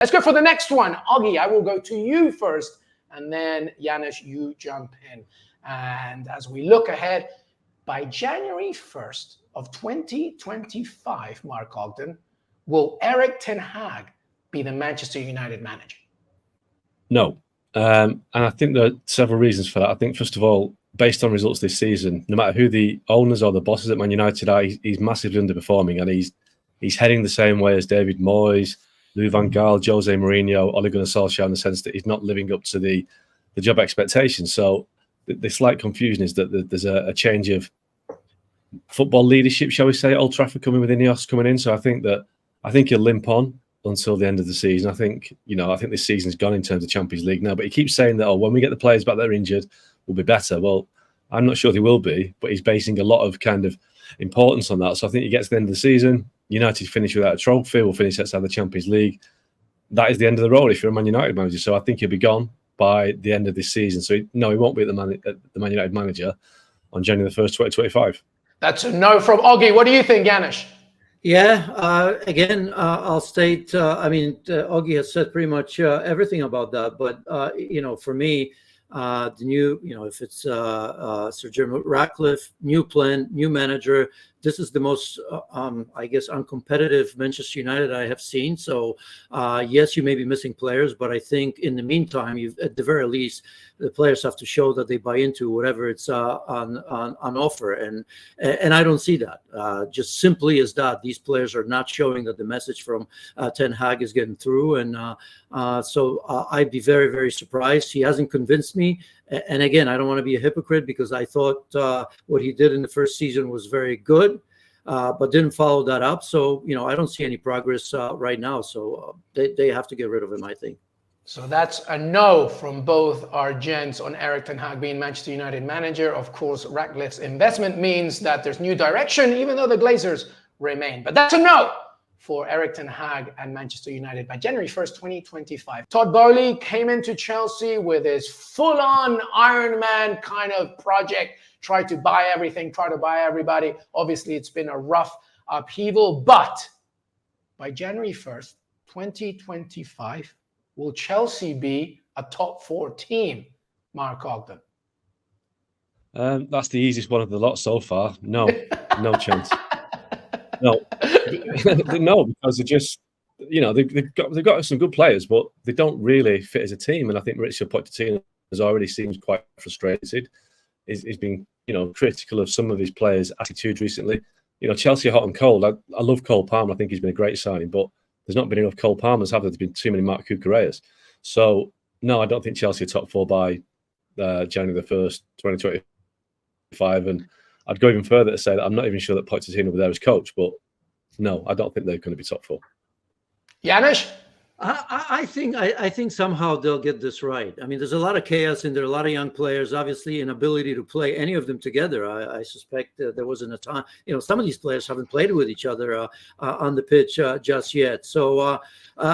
Let's go for the next one. Oggy, I will go to you first, and then Janusz, you jump in. And as we look ahead, by January 1st of 2025, Mark Ogden, will Erik Ten Hag be the Manchester United manager? No. And I think there are several reasons for that. I think, first of all, based on results this season, no matter who the owners or the bosses at Man United are, he's massively underperforming, and he's heading the same way as David Moyes, Louis van Gaal, Jose Mourinho, Ole Gunnar Solskjaer, in the sense that he's not living up to the job expectations. So the slight confusion is that there's a change of football leadership, shall we say, at Old Trafford coming with Ineos coming in. So I think he'll limp on until the end of the season. I think this season's gone in terms of Champions League now, but he keeps saying that, when we get the players back that are injured, we'll be better. Well, I'm not sure they will be, but he's basing a lot of kind of importance on that. So I think he gets to the end of the season, United finish without a trophy, we'll finish outside the Champions League. That is the end of the road if you're a Man United manager. So I think he'll be gone by the end of this season. So no, he won't be the Man United manager on January the 1st, 2025. That's a no from Oggy. What do you think, Janusz? Yeah, again, I'll state, Oggy has said pretty much everything about that. But, for me, the new, if it's Sir Jim Ratcliffe, new plan, new manager, this is the most, uncompetitive Manchester United I have seen. So, yes, you may be missing players, but I think in the meantime, at the very least, the players have to show that they buy into whatever it's on offer, and I don't see that. Just simply as that, these players are not showing that the message from Ten Hag is getting through, and so I'd be very, very surprised. He hasn't convinced me. And again, I don't want to be a hypocrite, because I thought what he did in the first season was very good, but didn't follow that up. So, I don't see any progress right now. So they have to get rid of him, I think. So that's a no from both our gents on Erik Ten Hag being Manchester United manager. Of course, Ratcliffe's investment means that there's new direction, even though the Glazers remain. But that's a no for Erik Ten Hag and Manchester United by January 1st, 2025. Todd Boehly came into Chelsea with his full-on Iron Man kind of project, tried to buy everything, try to buy everybody. Obviously, it's been a rough upheaval, but by January 1st, 2025, will Chelsea be a top 4 team, Mark Ogden? That's the easiest one of the lot so far. No, no chance. No, no, because they're just, they've got some good players, but they don't really fit as a team. And I think Mauricio Pochettino has already seemed quite frustrated. He's been, critical of some of his players' attitude recently. Chelsea are hot and cold. I love Cole Palmer. I think he's been a great signing, but there's not been enough Cole Palmers, have there? There's been too many Marc Cucurellas. So, no, I don't think Chelsea are top 4 by January the 1st, 2025. And I'd go even further to say that I'm not even sure that Pochettino will be there as coach, but no, I don't think they're going to be top 4. Janusz? I think somehow they'll get this right. I mean, there's a lot of chaos and there are a lot of young players, obviously inability to play any of them together. I suspect there wasn't a time, some of these players haven't played with each other on the pitch just yet. So,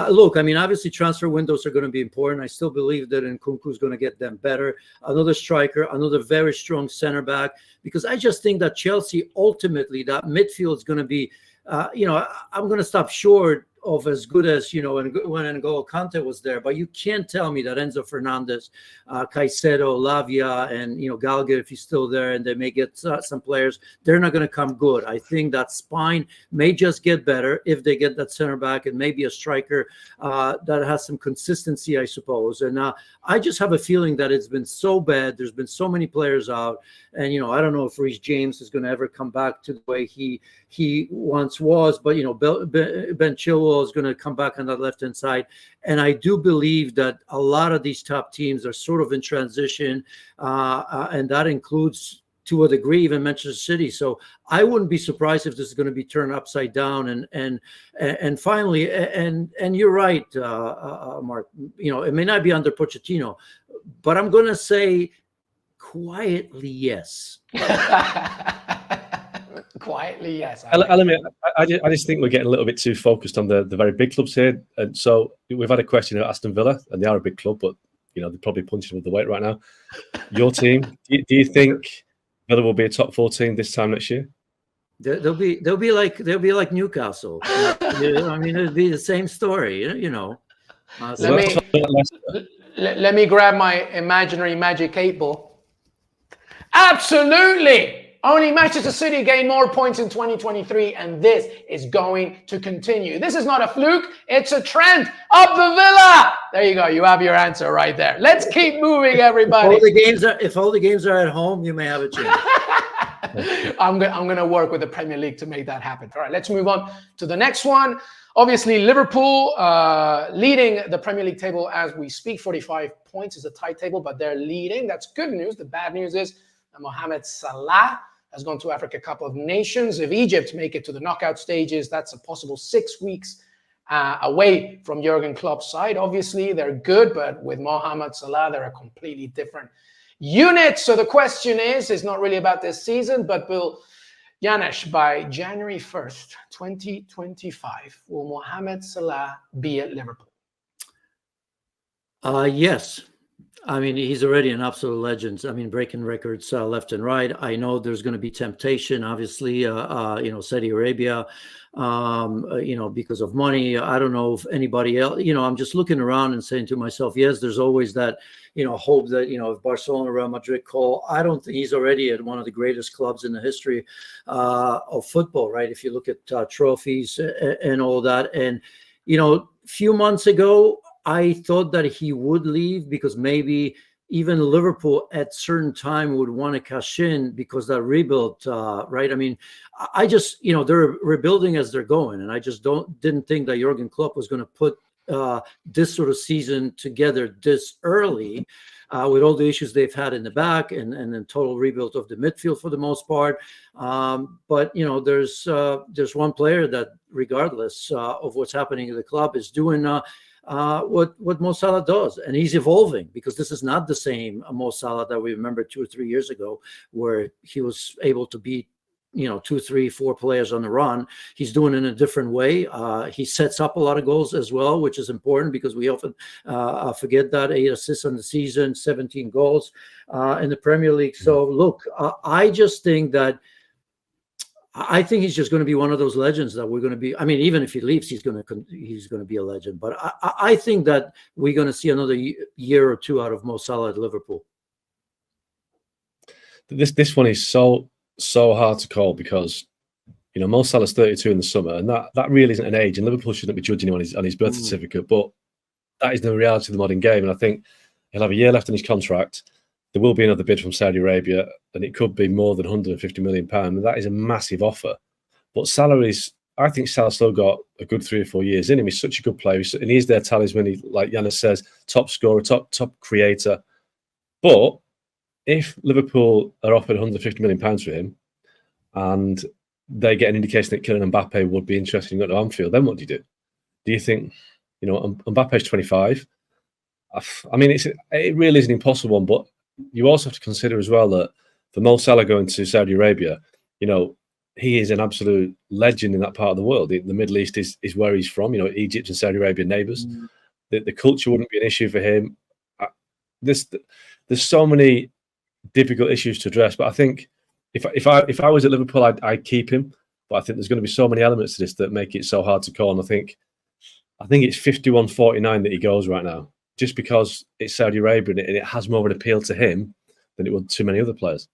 look, I mean, obviously transfer windows are going to be important. I still believe that Nkunku is going to get them better. Another striker, another very strong center back, because I just think that Chelsea, ultimately, that midfield is going to be, I'm going to stop short of as good as, when N'Golo Kante was there. But you can't tell me that Enzo Fernandez, Caicedo, Lavia, and, Gallagher, if he's still there, and they may get some players, they're not going to come good. I think that spine may just get better if they get that center back and maybe a striker that has some consistency, I suppose. And I just have a feeling that it's been so bad. There's been so many players out. And, I don't know if Reece James is going to ever come back to the way he once was. But, Ben Chilwell is going to come back on that left-hand side. And I do believe that a lot of these top teams are sort of in transition, and that includes, to a degree, even Manchester City. So I wouldn't be surprised if this is going to be turned upside down. And finally, and you're right, Mark, it may not be under Pochettino, but I'm going to say quietly yes. Quietly, yes. I just think we're getting a little bit too focused on the very big clubs here. And so we've had a question at Aston Villa, and they are a big club, but they're probably punching with the weight right now. Your team, do you think Villa will be a top 4 team this time next year? They'll be like Newcastle. I mean, it'll be the same story. Let me grab my imaginary magic 8-ball. Absolutely. Only Manchester City gained more points in 2023, and this is going to continue. This is not a fluke. It's a trend. Up the Villa. There you go. You have your answer right there. Let's keep moving, everybody. If all the games are at home, you may have a chance. I'm going to work with the Premier League to make that happen. All right, let's move on to the next one. Obviously, Liverpool leading the Premier League table as we speak. 45 points is a tight table, but they're leading. That's good news. The bad news is that Mohamed Salah has gone to Africa Cup of Nations. If Egypt make it to the knockout stages, that's a possible 6 weeks away from Jurgen Klopp's side. Obviously, they're good, but with Mohamed Salah, they're a completely different unit. So the question is not really about this season, but will Janusz, by January 1st, 2025, will Mohamed Salah be at Liverpool? Yes. I mean, he's already an absolute legend. I mean, breaking records left and right. I know there's going to be temptation, obviously, Saudi Arabia, because of money. I don't know if anybody else, I'm just looking around and saying to myself, yes, there's always that, hope that, if Barcelona, Real Madrid call. I don't think he's already at one of the greatest clubs in the history of football, right? If you look at trophies and all that. And, a few months ago, I thought that he would leave because maybe even Liverpool at certain time would want to cash in because that rebuild, right? I mean, I just, they're rebuilding as they're going. And I just didn't think that Jurgen Klopp was going to put this sort of season together this early with all the issues they've had in the back and then total rebuild of the midfield for the most part. But, there's one player that regardless of what's happening in the club is doing what Mo Salah does, and he's evolving because this is not the same Mo Salah that we remember 2 or 3 years ago, where he was able to beat 2, 3, 4 players on the run. He's doing it in a different way. He sets up a lot of goals as well, which is important because we often forget that 8 assists on the season, 17 goals in the Premier League. So look, I just think that. I think he's just going to be one of those legends that we're going to be. I mean, even if he leaves, he's going to be a legend. But I think that we're going to see another year or two out of Mo Salah at Liverpool. This one is so hard to call because Mo Salah's 32 in the summer, and that really isn't an age. And Liverpool shouldn't be judging him on his birth certificate, but that is the reality of the modern game. And I think he'll have a year left on his contract. There will be another bid from Saudi Arabia, and it could be more than £150 million. And that is a massive offer. But I think Salah's still got a good 3 or 4 years in him. He's such a good player. And he's their talisman. Like Janusz says, top scorer, top creator. But if Liverpool are offered £150 million for him, and they get an indication that Kylian Mbappe would be interested in going to Anfield, then what do you do? Do you think, Mbappe's 25? I mean, it really is an impossible one, but you also have to consider as well that for Mo Salah going to Saudi Arabia, he is an absolute legend in that part of the world. The Middle East is where he's from. Egypt and Saudi Arabia neighbours. The culture wouldn't be an issue for him. There's so many difficult issues to address. But I think if I was at Liverpool, I'd keep him. But I think there's going to be so many elements to this that make it so hard to call. And I think it's 51-49 that he goes right now, just because it's Saudi Arabia and it has more of an appeal to him than it would to many other players.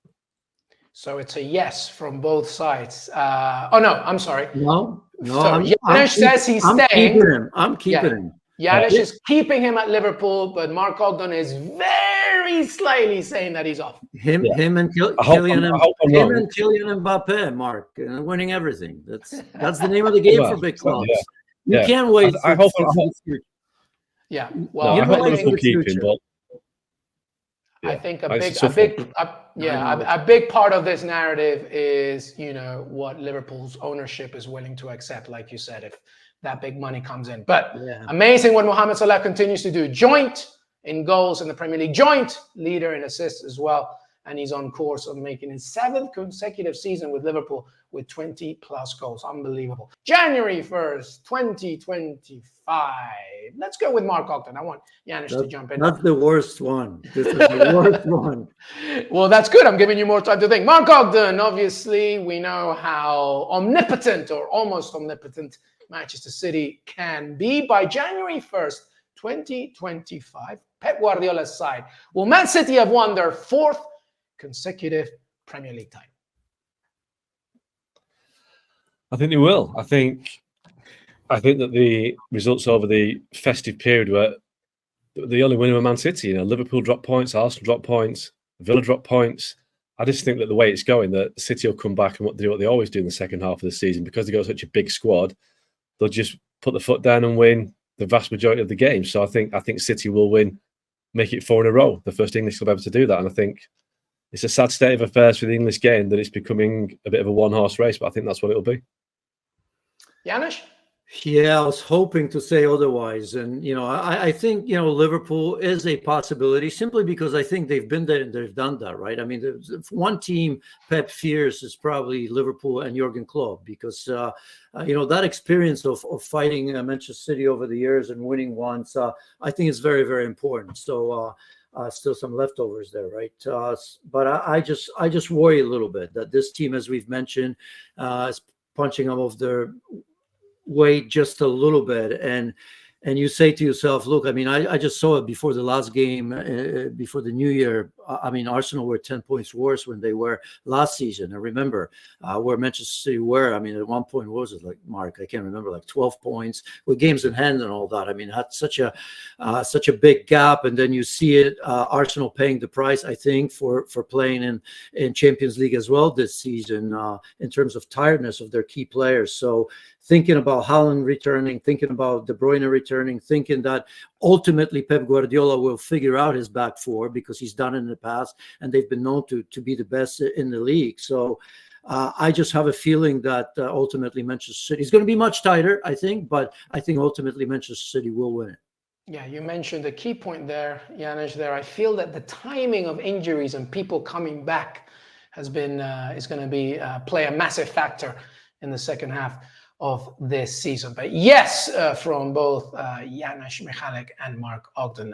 So it's a yes from both sides. I'm sorry. No. So Janusz says he's staying. I'm keeping him. Janusz is keeping him at Liverpool, but Mark Ogden is very slightly saying that he's off. Him and Kylian Mbappe, Mark, winning everything. That's the name of the game for big clubs. You can't wait. I hope. Yeah, well, I hope Liverpool keep him, but I think a big part of this narrative is what Liverpool's ownership is willing to accept, like you said, if that big money comes in. But amazing what Mohamed Salah continues to do. Joint in goals in the Premier League, joint leader in assists as well, and he's on course of making his 7th consecutive season with Liverpool with 20+ goals. Unbelievable. January 1st, 2025. Let's go with Mark Ogden. I want Janusz to jump in. Not the worst one. This is the worst one. Well, that's good. I'm giving you more time to think. Mark Ogden, obviously, we know how omnipotent or almost omnipotent Manchester City can be. By January 1st, 2025, Pep Guardiola's side, will Man City have won their 4th consecutive Premier League title? I think they will. I think that the results over the festive period were the only winner of Man City. You know, Liverpool dropped points, Arsenal dropped points, Villa dropped points. I just think that the way it's going, that City will come back and do what they always do in the second half of the season, because they've got such a big squad. They'll just put the foot down and win the vast majority of the games. So I think City will win, make it 4 in a row, the first English club ever to do that. And I think it's a sad state of affairs for the English game that it's becoming a bit of a one-horse race, but I think that's what it'll be. Janusz? Yeah, I was hoping to say otherwise. And, I think, Liverpool is a possibility simply because I think they've been there and they've done that, right? I mean, if one team Pep fears is probably Liverpool and Jurgen Klopp, because, that experience of fighting Manchester City over the years and winning once, I think is very, very important. So, still some leftovers there, right? But I just worry a little bit that this team, as we've mentioned, is punching above their weight just a little bit, and you say to yourself, look, I mean, I just saw it before the last game, before the new year. I mean, Arsenal were 10 points worse when they were last season. I remember where Manchester City were. I mean, at one point, what was it like, Mark? I can't remember, like 12 points with games in hand and all that. I mean, it had such a big gap, and then you see it, Arsenal paying the price, I think, for playing in Champions League as well this season, in terms of tiredness of their key players. So thinking about Haaland returning, thinking about De Bruyne returning, thinking that ultimately Pep Guardiola will figure out his back four, because he's done it in the past and they've been known to be the best in the league. So I just have a feeling that ultimately Manchester City is going to be much tighter, I think, but I think ultimately Manchester City will win it. Yeah, you mentioned a key point there, Janusz. I feel that the timing of injuries and people coming back is going to be play a massive factor in the second half of this season. But yes, from both Janusz, Michallik and Mark Ogden.